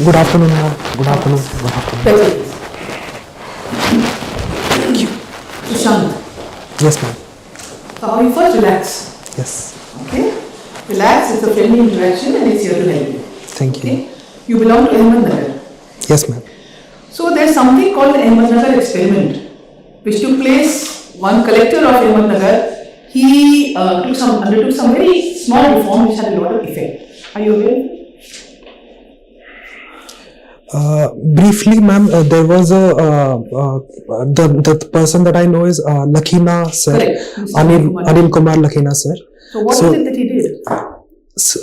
Good afternoon, ma'am. Good afternoon. Good afternoon. Thank you. Sushant. Yes, ma'am. So you first relax. Yes. Okay? Relax, it's a friendly interaction and it's here to help you. Thank you. Okay? You belong to Ahmednagar. Yes, ma'am. So there's something called the Ahmednagar experiment, which took place. One collector of Ahmednagar, he undertook some very small reform which had a lot of effect. Are you aware? Briefly, ma'am, there was the person that I know is Lakhina sir. Correct. Anil Kumar Lakhina sir. So what is it that he did?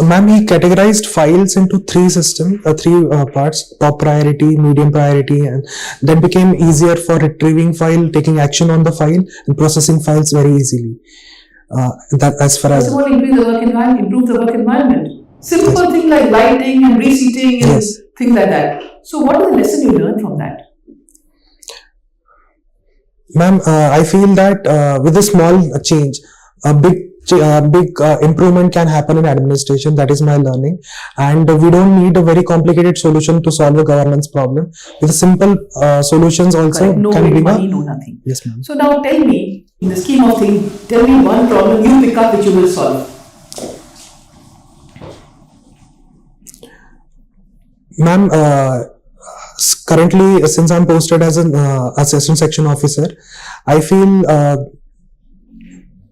Ma'am, he categorized files into three parts: top priority, medium priority, and that became easier for retrieving file, taking action on the file, and processing files very easily. That as far as first of all, improve the work environment. Simple thing like lighting and reseating and things like that. So what is the lesson you learned from that? Ma'am, I feel that with a small change, a big improvement can happen in administration. That is my learning, and we don't need a very complicated solution to solve a governance problem. With simple solutions also no can bring money, no nothing. Yes, ma'am. So now tell me, in the scheme of things, tell me one problem you pick up which you will solve. Ma'am, currently, since I'm posted as an assistant section officer, I feel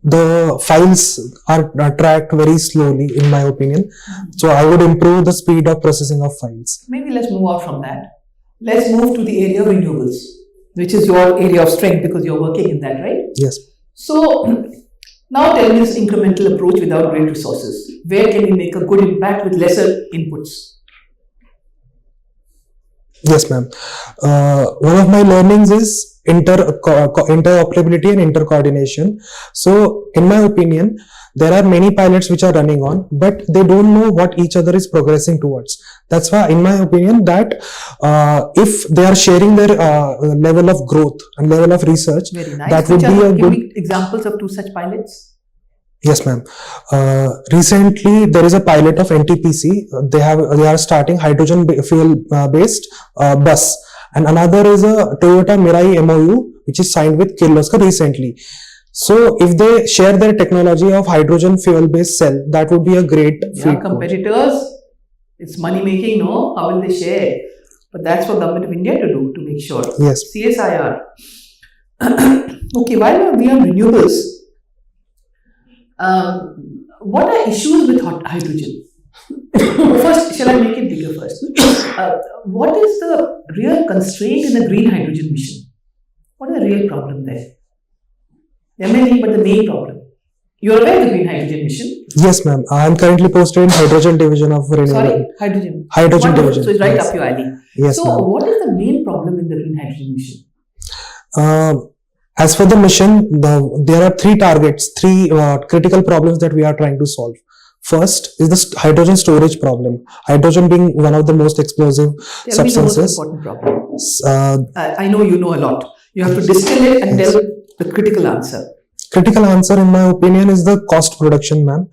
the files are tracked very slowly, in my opinion. So I would improve the speed of processing of files. Maybe let's move out from that. Let's move to the area of renewables, which is your area of strength because you're working in that, right? Yes. So now tell me this incremental approach without great resources. Where can we make a good impact with lesser inputs? Yes, ma'am. One of my learnings is interoperability and intercoordination. So, in my opinion, there are many pilots which are running on, but they don't know what each other is progressing towards. That's why, in my opinion, that if they are sharing their level of growth and level of research, very nice. that would be a Give good. me examples of two such pilots. Yes, ma'am. Recently, there is a pilot of NTPC. They are starting hydrogen fuel based bus, and another is a Toyota Mirai MOU, which is signed with Kirloskar recently. So, if they share their technology of hydrogen fuel based cell, that would be a great feat. Competitors, it's money making, no? How will they share? But that's for Government of India to do, to make sure. Yes. CSIR. Okay, while we are on renewables, what are issues with hydrogen? First, shall I make it bigger first? What is the real constraint in the green hydrogen mission? What is the real problem there? There may be, but the main problem. You are aware of the green hydrogen mission? Yes, ma'am. I am currently posted in hydrogen division of Renewable. Sorry, hydrogen. Hydrogen Wonderful. division. So it's right up your alley. Yes, so ma'am. What is the main problem in the green hydrogen mission? As for the mission, there are three targets, three critical problems that we are trying to solve. First is the hydrogen storage problem. Hydrogen being one of the most explosive substances. Tell me the most important problem. I know you know a lot. You have to distill it and tell the critical answer. Critical answer, in my opinion, is the cost production, ma'am.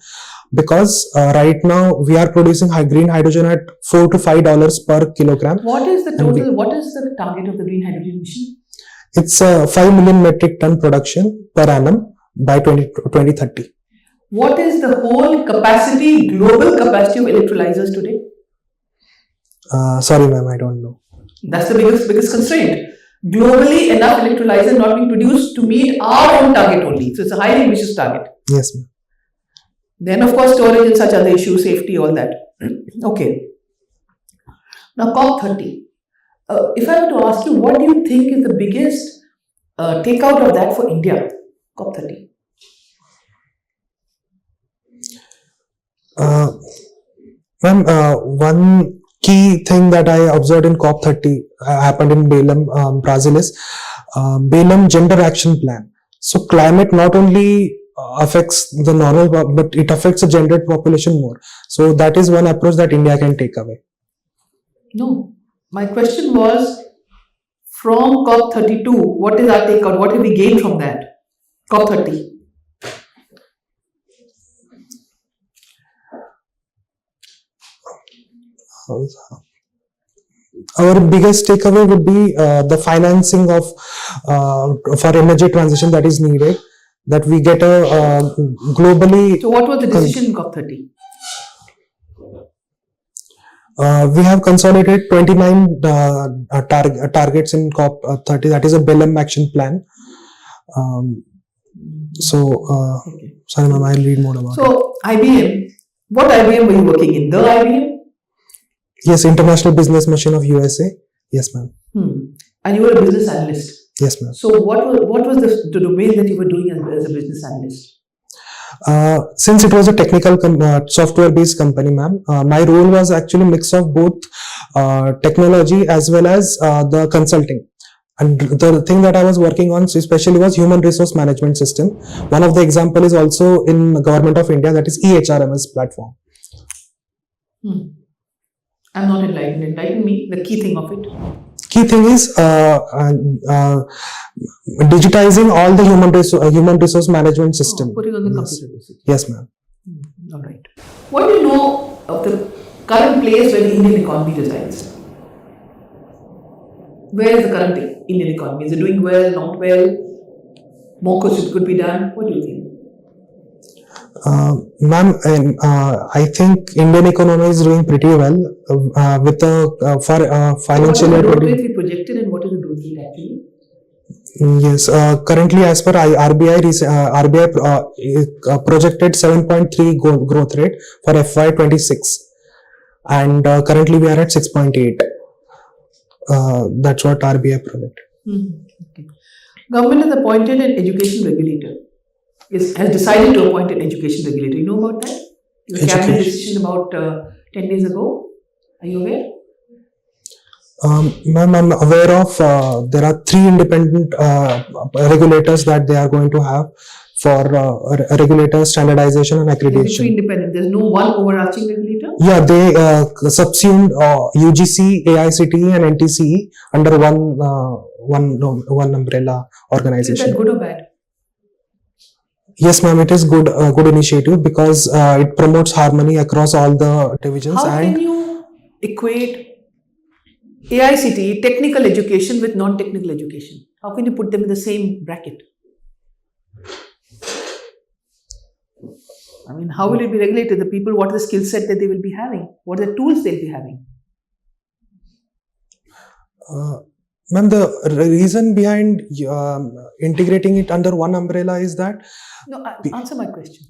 Because right now we are producing green hydrogen at $4 to $5 per kilogram. What is the total? What is the target of the green hydrogen mission? It's a 5 million metric ton production per annum by 2030. What is the whole capacity, global capacity of electrolyzers today? Sorry, ma'am, I don't know. That's the biggest constraint. Globally, enough electrolyzers not being produced to meet our own target only. So it's a highly ambitious target. Yes, ma'am. Then, of course, storage and such other issues, safety, all that. Okay. Now, COP30. If I were to ask you, what do you think is the biggest takeout of that for India? COP30. Ma'am, one key thing that I observed in COP30 happened in Belém, Brazil is Belém Gender Action Plan. So climate not only affects the normal, but it affects the gendered population more. So that is one approach that India can take away. No. My question was, from COP32, what is our takeout? What have we gained from that? COP30. Our biggest takeaway would be the financing of for energy transition that is needed. That we get a globally. So, what was the decision in COP30? We have consolidated 29 targets in COP30. That is a Belém action plan. Sorry, ma'am, I'll read more about it. So, IBM, what IBM were you working in? The IBM? Yes, International Business Machine of USA. Yes, ma'am. And you were a business analyst. Yes, ma'am. So, what was the domain that you were doing as a business analyst? Since it was a technical software-based company, ma'am, my role was actually mix of both technology as well as the consulting. And the thing that I was working on especially was human resource management system. One of the example is also in the Government of India, that is EHRMS platform. I'm not enlightened. Enlighten me, the key thing of it. Key thing is digitizing all the human resource management system. Putting on the computer basically. Yes, ma'am. All right. What do you know of the current place where the Indian economy resides? Where is the current Indian economy? Is it doing well, not well? More could be done? What do you think? Ma'am, I think Indian economy is doing pretty well with the for financial year. What is the growth rate we projected and what is the growth rate actually? Yes, currently as per RBI projected 7.3 growth rate for FY26, and currently we are at 6.8. That's what RBI projected. Okay. Government has appointed an education regulator. Has decided to appoint an education regulator. You know about that? The cabinet decision about 10 days ago. Are you aware? Ma'am, I'm aware of there are 3 independent regulators that they are going to have for regulator standardization and accreditation. 3 independent. There's no one overarching regulator? Yeah, they subsumed UGC, AICTE and NTCE under one umbrella organization. Is that good or bad? Yes, ma'am, it is good initiative because it promotes harmony across all the divisions. How can you equate AICTE, technical education, with non-technical education? How can you put them in the same bracket? I mean, how will it be regulated? The people, what is the skill set that they will be having? What are the tools they'll be having? Ma'am, the reason behind integrating it under one umbrella is that... No, answer my question.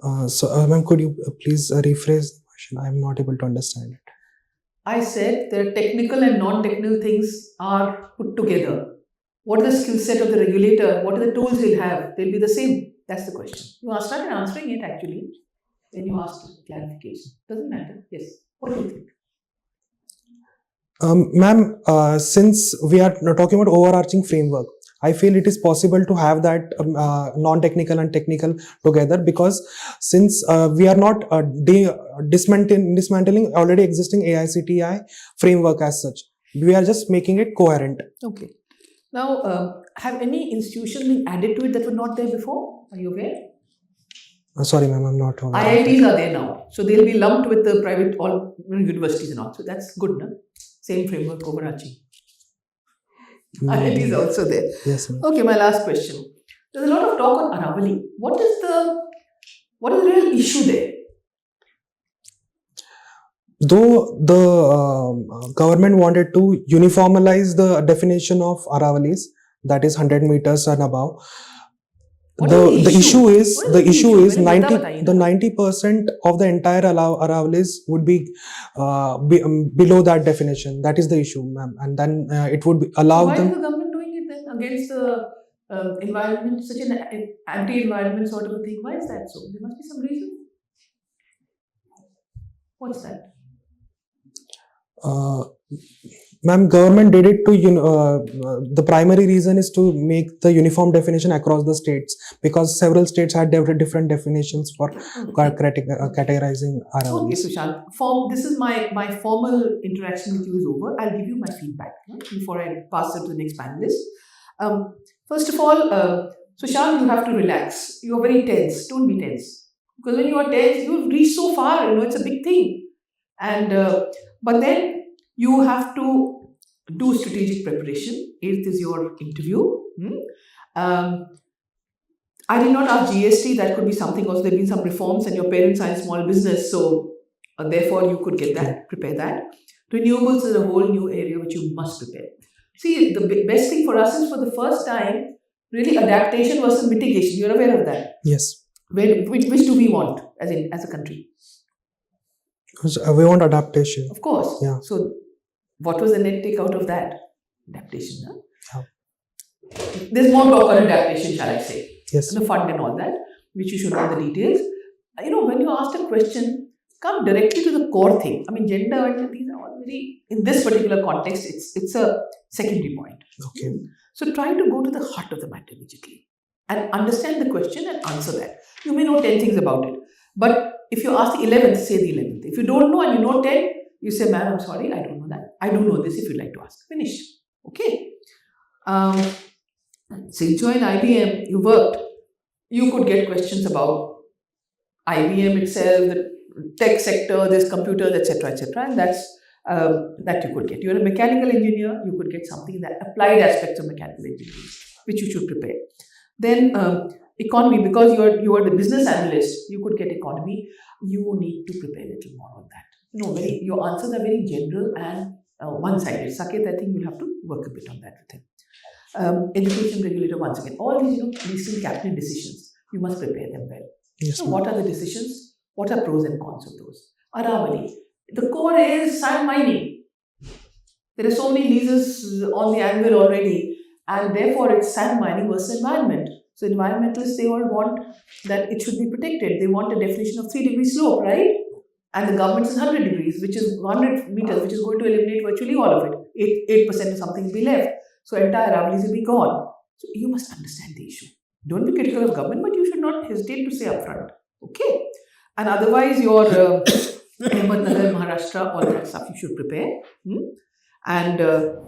Ma'am, could you please rephrase the question? I'm not able to understand it. I said there are technical and non-technical things are put together. What is the skill set of the regulator? What are the tools he'll have? They'll be the same. That's the question. You started answering it actually. Then you asked clarification. Doesn't matter. Yes. What do you think? Ma'am, since we are talking about overarching framework, I feel it is possible to have that non-technical and technical together, because since we are not dismantling already existing AICTE framework as such, we are just making it coherent. Okay. Now, have any institutions been added to it that were not there before? Are you aware? Sorry, ma'am, I'm not aware. IITs are there now, so they'll be lumped with the private all universities and all. So that's good, no? Same framework, overarching. IIT is also there. Yes, ma'am. Okay, my last question. There's a lot of talk on Aravali. What is the real issue there? Though the government wanted to uniformize the definition of Aravalis, that is 100 meters and above, the issue is 90% of the entire Aravalis would be below that definition. That is the issue, ma'am. And then it would allow Why them. is the government doing it then against the environment, such an anti-environment sort of a thing? Why is that so? There must be some reason. What's that? Ma'am, government did it to, the primary reason is to make the uniform definition across the states, because several states had different definitions for categorizing Aravalis. Okay, Sushant. This is my formal interaction with you is over. I'll give you my feedback before I pass it to the next panelist. First of all, Sushant, you have to relax. You are very tense. Don't be tense. Because when you are tense, you've reached so far. It's a big thing. And but then You have to do strategic preparation. 8th is your interview. Um, I did not ask GST. That could be something else. There have been some reforms, and your parents are in small business, so therefore you could get that, prepare that. Renewables is a whole new area which you must prepare. See, the best thing for us is for the first time, really adaptation versus mitigation. You're aware of that. Yes. Which do we want as a country? Because we want adaptation. Of course. Yeah. So, what was the net take out of that? Adaptation. Huh? Yeah. There's more talk on adaptation, shall I say? Yes. The fund and all that, which you should know the details. When you asked a question, come directly to the core thing. I mean, gender and these are all very, in this particular context, it's a secondary point. Okay. So try to go to the heart of the matter immediately and understand the question and answer that. You may know 10 things about it, but if you ask the 11th, say the 11th. If you don't know and you know 10, you say, ma'am, I'm sorry, I don't know that. I don't know this if you'd like to ask. Finished. Okay. So you joined IBM, you worked, you could get questions about IBM itself, the tech sector, this computers, etc., and that's that you could get. You're a mechanical engineer, you could get something in the applied aspects of mechanical engineering, which you should prepare. Then economy, because you are the business analyst, you could get economy. You need to prepare a little more on that. Your answers are very general and one-sided. Saket, I think you'll have to work a bit on that with him. Education regulator, once again, all these recent cabinet decisions, you must prepare them well. Yes, so what are the decisions? What are pros and cons of those? Aravali. The core is sand mining. There are so many leases on the anvil already, and therefore it's sand mining versus environment. So environmentalists, they all want that it should be protected. They want a definition of 3-degree slope, right? And the government is 100 degrees, which is 100 meters, which is going to eliminate virtually all of it. 8% or something will be left. So entire Aravalis will be gone. So you must understand the issue. Don't be critical of government, but you should not hesitate to say upfront. Okay? And otherwise, your Ahmednagar, Maharashtra, all that stuff you should prepare. And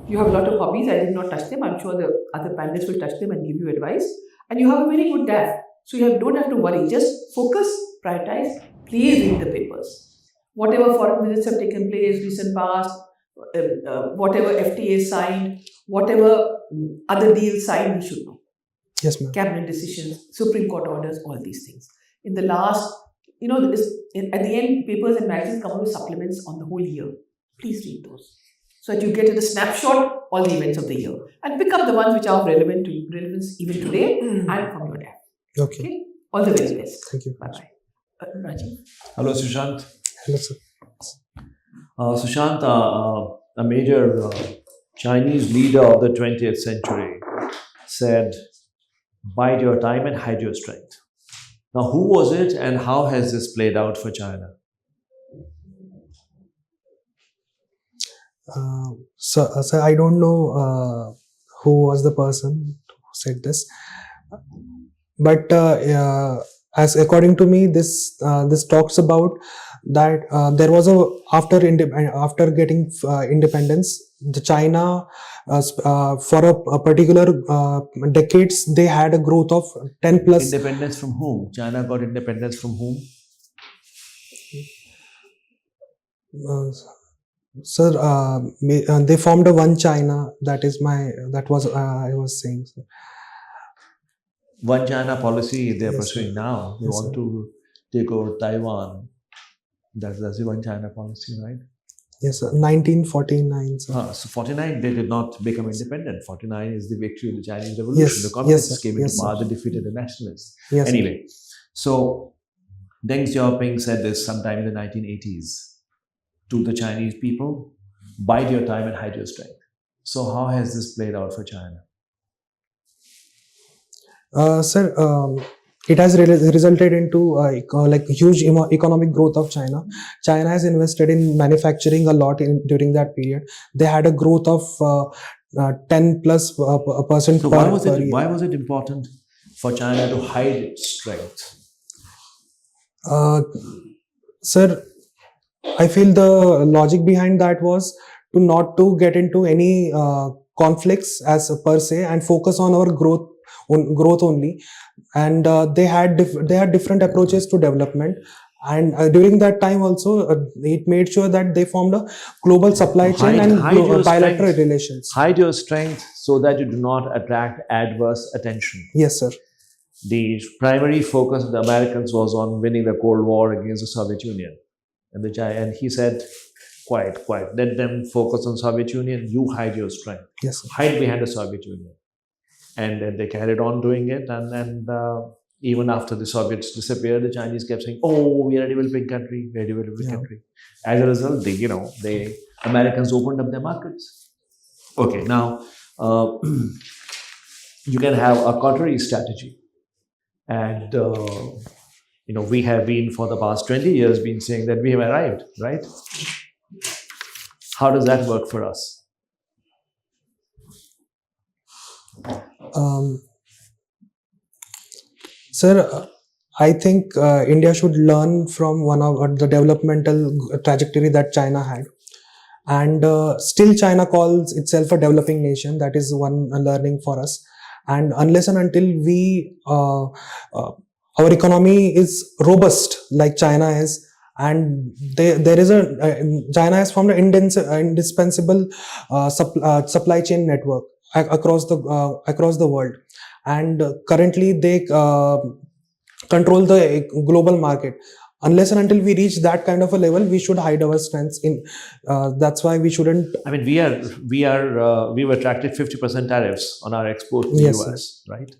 you have a lot of hobbies. I did not touch them. I'm sure the other panelists will touch them and give you advice. And you have a very good DAF. So you don't have to worry. Just focus, prioritize. Please read the papers. Whatever foreign visits have taken place, recent past, whatever FTA signed, whatever other deals signed, you should know. Yes, ma'am. Cabinet decisions, Supreme Court orders, all these things. In the last, at the end, papers and magazines come out with supplements on the whole year. Please read those, so that you get at a snapshot all the events of the year and pick up the ones which are of relevance even today and from your dad. Okay. All the very best. Thank you. Bye-bye. Rajiv. Hello, Sushant. Hello, sir. Sushant, a major Chinese leader of the 20th century said, bide your time and hide your strength. Now, who was it and how has this played out for China? So I don't know who was the person who said this, but as according to me, this talks about that there was after getting independence, the China for a particular decades they had a growth of 10 plus. Independence from whom? China got independence from whom? Sir, they formed a one China. I was saying. Sir. One China policy they are pursuing now. They want to take over Taiwan. That's the one China policy, right? Yes, sir. 1949. Sir. So 49, they did not become independent. 49 is the victory of the Chinese Revolution. The communists came into power, they defeated the nationalists. Anyway, so Deng Xiaoping said this sometime in the 1980s to the Chinese people, bide your time and hide your strength. So how has this played out for China? Sir, it has resulted into huge economic growth of China. China has invested in manufacturing a lot during that period. They had a growth of 10 plus percent. So why was it important for China to hide its strength? Sir, I feel the logic behind that was not to get into any conflicts as per se and focus on our growth only. And they had different approaches to development. And during that time also, it made sure that they formed a global supply chain and bilateral relations. Hide your strength so that you do not attract adverse attention. Yes, sir. The primary focus of the Americans was on winning the Cold War against the Soviet Union. And he said, quiet, let them focus on Soviet Union, you hide your strength. Yes, sir. Hide behind the Soviet Union. And then they carried on doing it, and even after the Soviets disappeared, the Chinese kept saying, "Oh, we are a developing country. We are a developing country." As a result, the Americans opened up their markets. Okay, now you can have a contrary strategy, and we have been for the past 20 years been saying that we have arrived, right? How does that work for us? Sir, I think India should learn from one of the developmental trajectory that China had. And still China calls itself a developing nation. That is one learning for us. And unless and until our economy is robust like China is, and there is China has formed an indispensable supply chain network across the world. And currently they control the global market. Unless and until we reach that kind of a level, we should hide our strengths in. That's why we shouldn't. I mean, we've attracted 50% tariffs on our export to the US, right?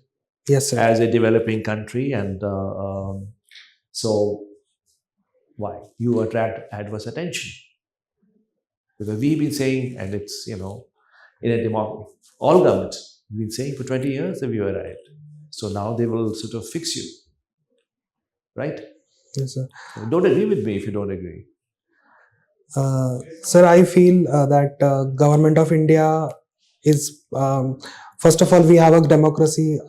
Yes, sir. As a developing country, and so why you attract adverse attention? Because we've been saying, and it's in a democracy, all governments. We've been saying for 20 years that we arrived. So now they will sort of fix you. Right? Yes, sir. Don't agree with me if you don't agree. Sir, I feel that government of India is, first of all, we have a democracy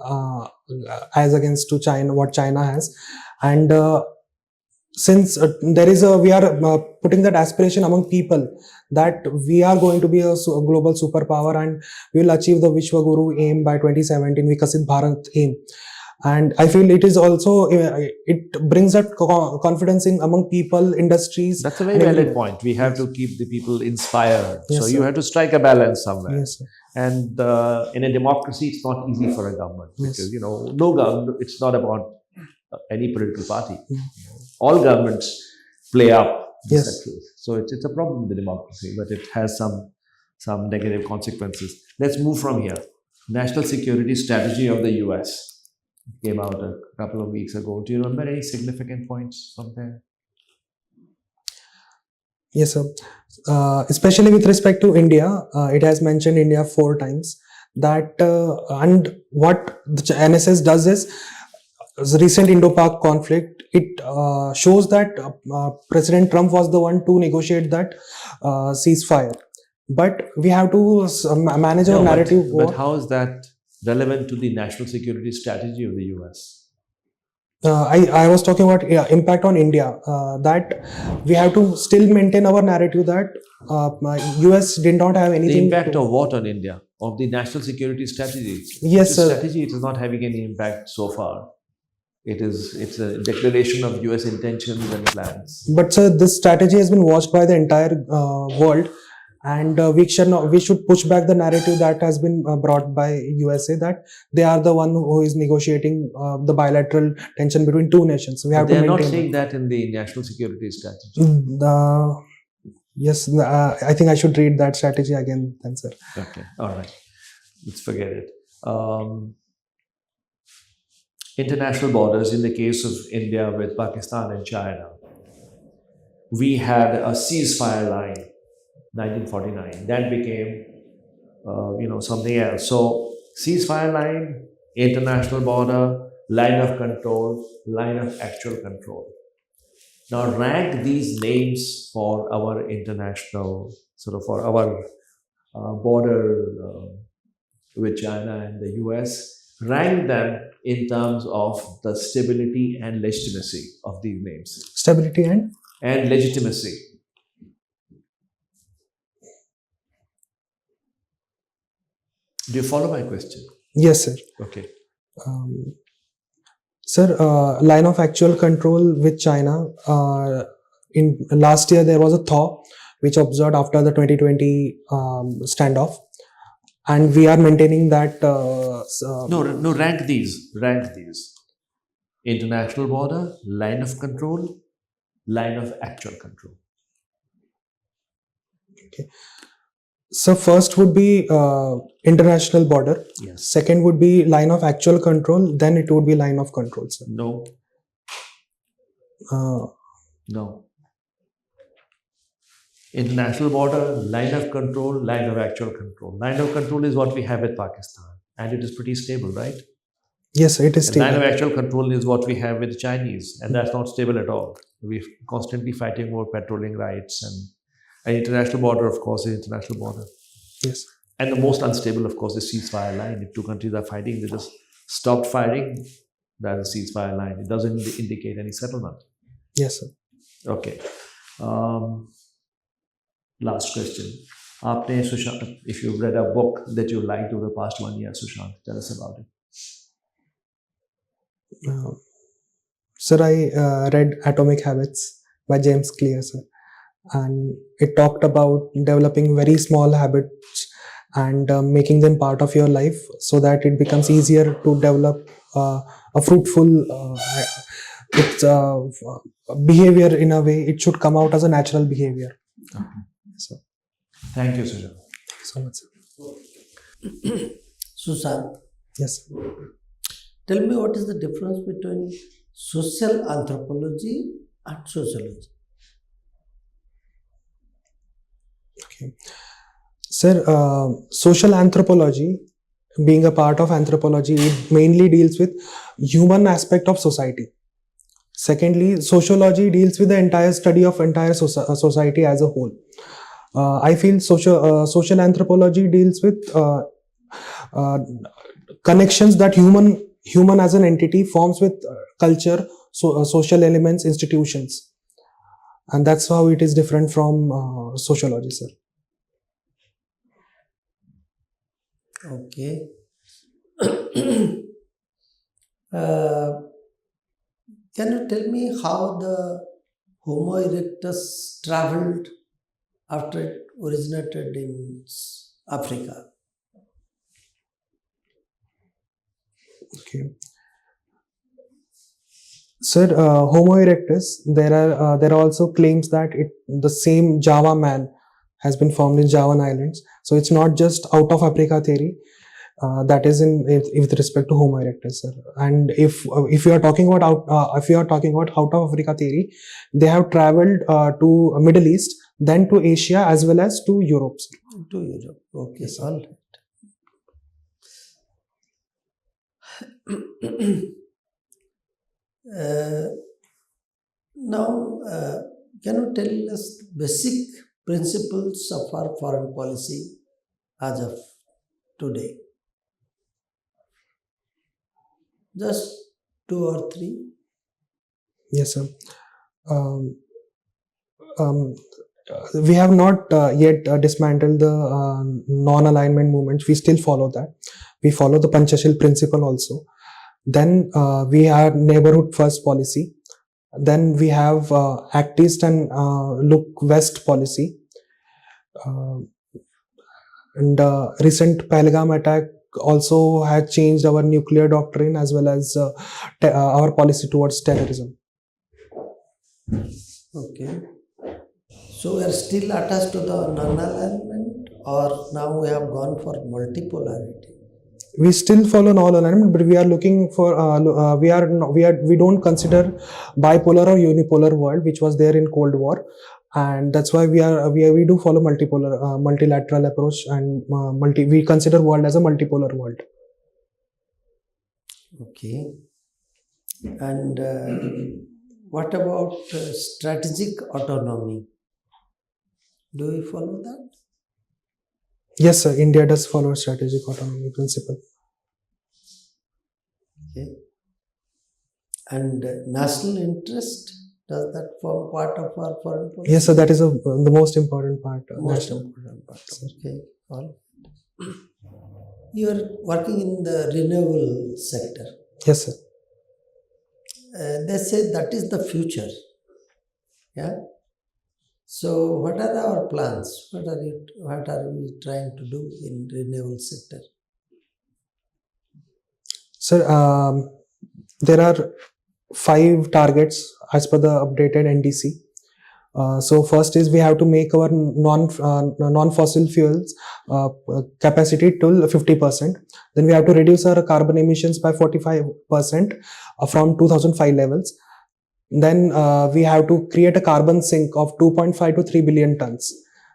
as against to China, what China has. And since we are putting that aspiration among people that we are going to be a global superpower and we will achieve the Vishwaguru aim by 2017, Vikasit Bharat aim. And I feel it is also, it brings that confidence in among people, industries. That's a very valid point. We have to keep the people inspired. Yes, so sir. You have to strike a balance somewhere. Yes, sir. And in a democracy, it's not easy for a government. Yes. Because, no government, it's not about any political party. All governments play up the sectors. So it's a problem with the democracy, but it has some negative consequences. Let's move from here. National security strategy of the US came out a couple of weeks ago. Do you remember any significant points from there? Yes, sir. Especially with respect to India, it has mentioned India 4 times. That and what the NSS does is, the recent Indo-Pak conflict, it shows that President Trump was the one to negotiate that ceasefire. But we have to manage our narrative. But how is that relevant to the national security strategy of the US? I was talking about impact on India, that we have to still maintain our narrative that US did not have anything. The impact of what on India? Of the national security strategy? Yes, sir. Strategy, it is not having any impact so far. It's a declaration of US intentions and plans. But sir, this strategy has been watched by the entire world. And we should push back the narrative that has been brought by USA, that they are the one who is negotiating the bilateral tension between 2 nations. We have they to are maintain. Not saying that in the national security strategy. Yes, I think I should read that strategy again then, sir. Okay, all right. Let's forget it. International borders, in the case of India with Pakistan and China, we had a ceasefire line. 1949. That became, something else. So, ceasefire line, international border, line of control, line of actual control. Now, rank these names for our international, for our border with China and the US. Rank them in terms of the stability and legitimacy of these names. Stability and legitimacy. Do you follow my question? Yes, sir. Okay. Sir, line of actual control with China. In last year, there was a thaw which observed after the 2020 standoff, and we are maintaining that. No, rank these. Rank these. International border, line of control, line of actual control. Okay. So first would be international border. Yes. Second would be line of actual control. Then it would be line of control, sir. No. No. International border, line of control, line of actual control. Line of control is what we have with Pakistan, and it is pretty stable, right? Yes, it is And stable. line of actual control is what we have with the Chinese, and that's not stable at all. We're constantly fighting over patrolling rights, and international border, of course, is international border. Yes. And the most unstable, of course, is ceasefire line. If two countries are fighting, they just stopped fighing. That's a ceasefire line. It doesn't indicate any settlement. Yes, sir. Okay. Last question. Aapne, Sushant, if you've read a book that you liked over the past 1 year, Sushant, tell us about it. Sir, I read Atomic Habits by James Clear, sir. And it talked about developing very small habits and making them part of your life so that it becomes easier to develop a fruitful behavior in a way. It should come out as a natural behavior. Okay. So, thank you, Sushant. so much, sir. Sushant, Yes. tell me what is the difference between social anthropology and sociology? Okay. Sir, social anthropology, being a part of anthropology, it mainly deals with human aspect of society. Secondly, sociology deals with the entire study of entire society as a whole. I feel social anthropology deals with connections that human as an entity forms with culture, social elements, institutions, and that's how it is different from sociology, sir. Okay. Can you tell me how the Homo erectus traveled after it originated in Africa? Okay. Sir, Homo erectus, there are also claims that the same Java man has been found in Javan Islands. So it's not just out of Africa theory. That is with respect to Homo erectus, sir. And if you are talking about out of Africa theory, they have traveled to Middle East, then to Asia as well as to Europe, sir. To Europe. Okay, Yes, sir. all right. Now, can you tell us basic principles of our foreign policy as of today? Just 2 or 3. Yes, sir. We have not yet dismantled the non-alignment movements. We still follow that. We follow the Panchashil principle also. Then we have neighborhood first policy. Then we have Act East and Look West policy. And recent Pahalgam attack also had changed our nuclear doctrine as well as our policy towards terrorism. Okay. So we are still attached to the non-alignment, or now we have gone for multipolarity? We still follow non-alignment, but we are looking for we don't consider bipolar or unipolar world, which was there in Cold War, and that's why we do follow multipolar multilateral approach, and we consider world as a multipolar world. Okay. And what about strategic autonomy? Do we follow that? Yes, sir. India does follow strategic autonomy principle. Okay. And national interest, does that form part of our foreign policy? Yes, sir. That is the most important part. Most important part. Okay. All. You are working in the renewable sector. Yes, sir. they say that is the future. Yeah. So what are our plans? What are we trying to do in renewable sector? Sir, there are 5 targets as per the updated NDC. So first is we have to make our non-fossil fuels capacity till 50%. Then we have to reduce our carbon emissions by 45% from 2005 levels. Then we have to create a carbon sink of 2.5 to 3 billion tons.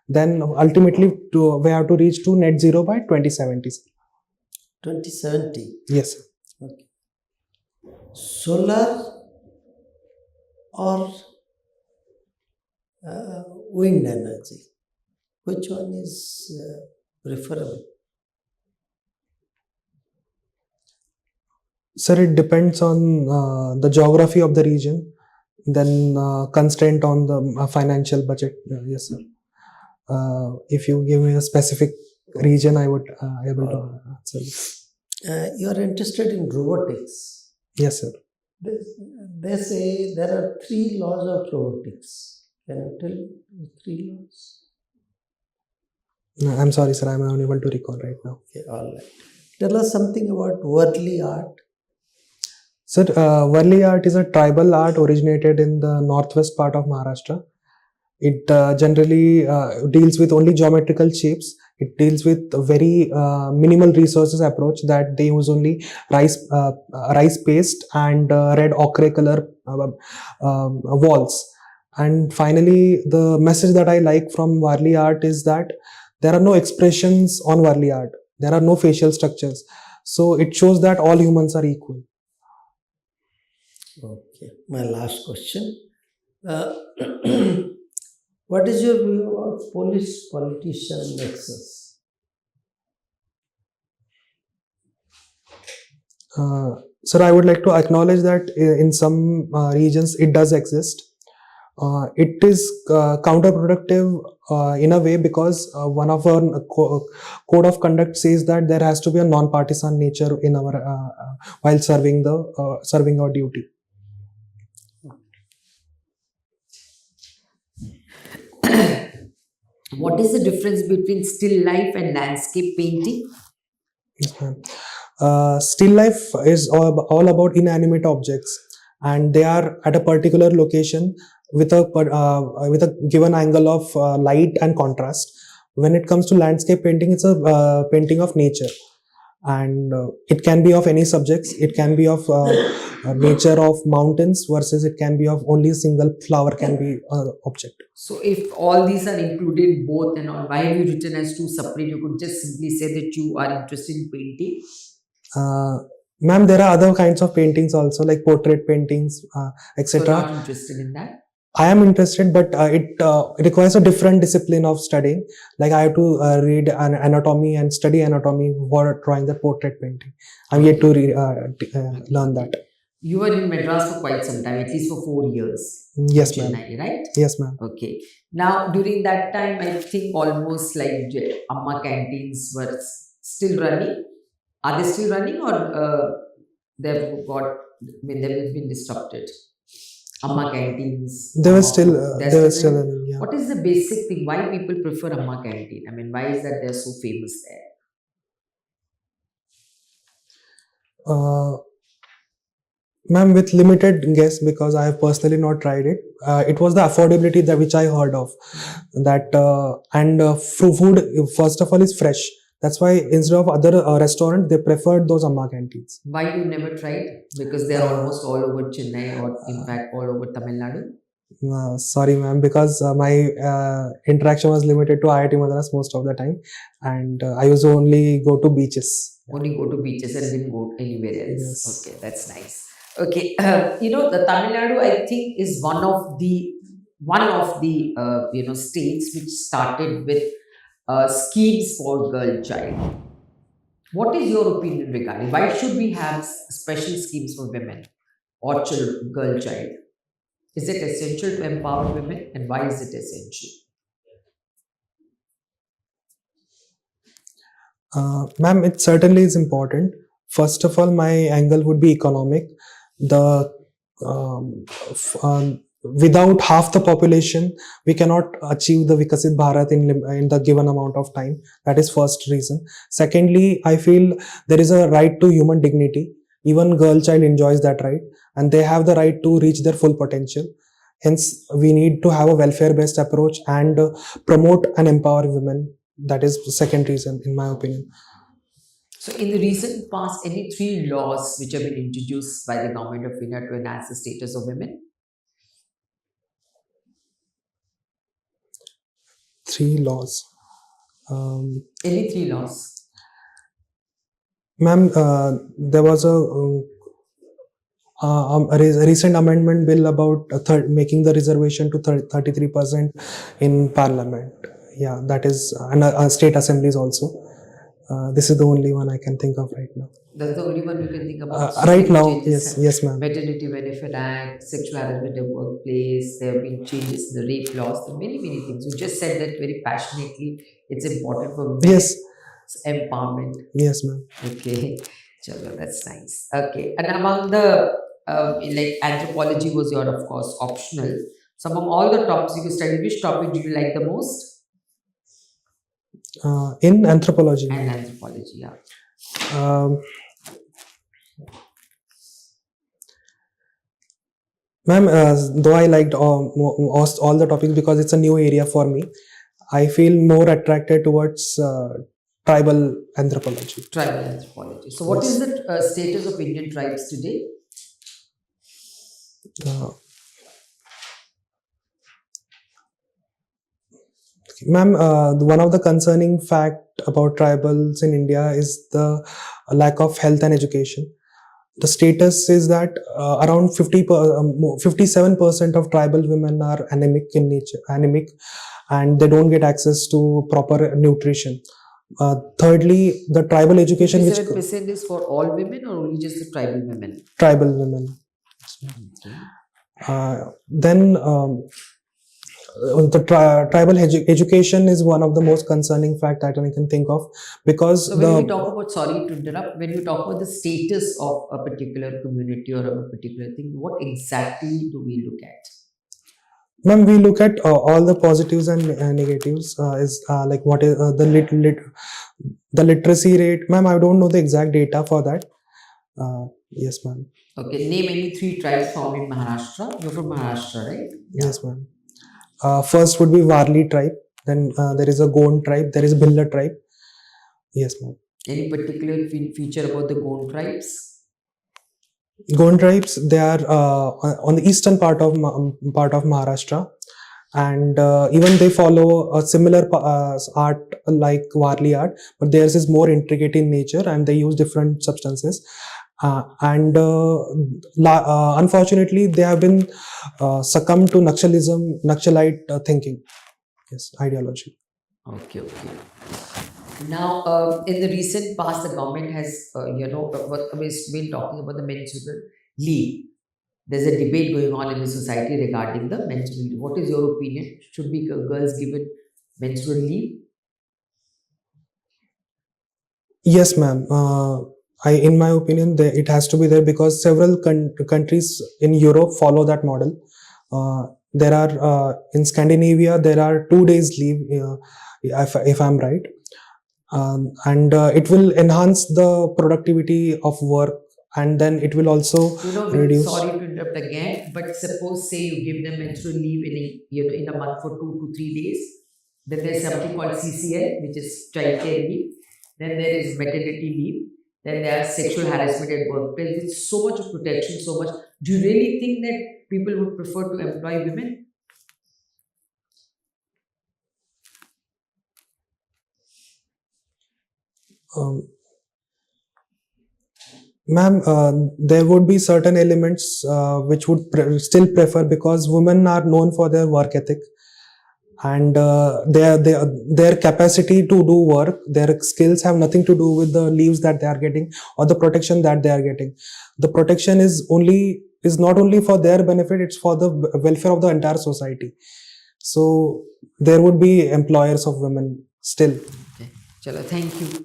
Then ultimately we have to reach to net zero by 2070. 2070. Yes. Okay. Solar or wind energy, which one is preferable? Sir, it depends on the geography of the region, then constraint on the financial budget. Yes, sir. If you give me a specific region, I would able to answer. You are interested in robotics. Yes, sir. They say there are 3 laws of robotics. Can you tell me 3 laws? No, I'm sorry, sir. I'm unable to recall right now. Okay, all right. Tell us something about Worli art. Sir, Worli art is a tribal art originated in the northwest part of Maharashtra. It generally deals with only geometrical shapes. It deals with a very minimal resources approach that they use only rice paste and red ochre color walls. And finally, the message that I like from Worli art is that there are no expressions on Worli art. There are no facial structures. So it shows that all humans are equal. Okay, my last question. What is your view about police-politician nexus? Sir, I would like to acknowledge that in some regions it does exist. It is counterproductive in a way because one of our code of conduct says that there has to be a non-partisan nature in our while serving our duty. What is the difference between still life and landscape painting? Yes, ma'am. Still life is all about inanimate objects, and they are at a particular location with a given angle of light and contrast. When it comes to landscape painting, it's a painting of nature, and it can be of any subjects. It can be of nature of mountains versus it can be of only a single flower can be object. So, if all these are included, both and all, why have you written as 2 separate? You could just simply say that you are interested in painting. Ma'am, there are other kinds of paintings also, like portrait paintings, etc. So, not interested in that. I am interested, but it requires a different discipline of studying. Like I have to read an anatomy and study anatomy for drawing the portrait painting. I'm yet to learn that. You were in Madras for quite some time, at least for 4 years. Yes, ma'am. Chennai, right? Yes, ma'am. Okay. Now, during that time, I think almost like Amma canteens were still running. Are they still running, or they've been disrupted? Amma canteens. They were still running. Yeah. What is the basic thing? Why people prefer Amma canteen? I mean, why is that they're so famous there? Ma'am, with limited guess, because I have personally not tried it. It was the affordability that which I heard of. That food, first of all, is fresh. That's why instead of other restaurant, they preferred those Amma canteens. Why you never tried? Because they're almost all over Chennai, or in fact all over Tamil Nadu. Sorry, ma'am, because my interaction was limited to IIT Madras most of the time, and I used to only go to beaches. Only go to beaches and didn't go anywhere else. Yes. Okay, that's nice. Okay, the Tamil Nadu, I think, is one of the states which started with schemes for girl child. What is your opinion regarding why should we have special schemes for women or girl child? Is it essential to empower women, and why is it essential? Ma'am, it certainly is important. First of all, my angle would be economic. The without half the population, we cannot achieve the Vikasit Bharat in the given amount of time. That is first reason. Secondly, I feel there is a right to human dignity. Even girl child enjoys that right, and they have the right to reach their full potential. Hence, we need to have a welfare-based approach and promote and empower women. That is the second reason, in my opinion. So, in the recent past, any 3 laws which have been introduced by the government of India to enhance the status of women? 3 laws. Any 3 laws? Ma'am, there was a recent amendment bill about making the reservation to 33% in Parliament. Yeah, that is, and state assemblies also. This is the only one I can think of right now. That's the only one you can think about. Right now, yes, ma'am. Maternity Benefit Act, Sexual Harassment at Workplace. There have been changes in the rape laws. There are many things. You just said that very passionately. It's important for women. Yes. Empowerment. Yes, ma'am. Okay, Chalo, that's nice. Okay, and among the like anthropology was your, of course, optional. So among all the topics you studied, which topic did you like the most? In anthropology. And anthropology, yeah. Ma'am, though I liked all the topics because it's a new area for me, I feel more attracted towards tribal anthropology. Tribal anthropology. So, what is the status of Indian tribes today? Ma'am, one of the concerning fact about tribals in India is the lack of health and education. The status is that around 57% of tribal women are anemic in nature, and they don't get access to proper nutrition. Thirdly, the tribal education, 57% is for all women or only just the tribal women? Tribal women. Okay. Then the tribal education is one of the most concerning fact that I can think of, because so when we talk about, sorry to interrupt, when we talk about the status of a particular community or a particular thing, what exactly do we look at? Ma'am, we look at all the positives and negatives. Is like what is the literacy rate. Ma'am, I don't know the exact data for that. Yes, ma'am. Okay, name any 3 tribes found in Maharashtra. You're from Maharashtra, right? Yeah. Yes, ma'am. First would be Warli tribe. Then there is a Gond tribe. There is Bhilla tribe. Yes, ma'am. Any particular feature about the Gond tribes? Gond tribes, they are on the eastern part of Maharashtra, and even they follow a similar art like Warli art, but theirs is more intricate in nature, and they use different substances. Unfortunately, they have been succumbed to Naxalite thinking, yes, ideology. Okay. Now, in the recent past, the government has, been talking about the menstrual leave. There's a debate going on in the society regarding the menstrual leave. What is your opinion? Should be girls given menstrual leave? Yes, ma'am. In my opinion, it has to be there because several countries in Europe follow that model. There are in Scandinavia there are 2 days leave, if I'm right, and it will enhance the productivity of work, and then it will also reduce. Sorry to interrupt again, but suppose say you give them menstrual leave in a month for 2 to 3 days. Then there's something called CCL, which is childcare leave. Then there is maternity leave. Then there is sexual harassment at workplace. There's so much of protection, so much. Do you really think that people would prefer to employ women? Ma'am, there would be certain elements which would still prefer, because women are known for their work ethic, and their capacity to do work, their skills have nothing to do with the leaves that they are getting or the protection that they are getting. The protection is not only for their benefit, it's for the welfare of the entire society. So there would be employers of women still. Okay. Chalo, thank you.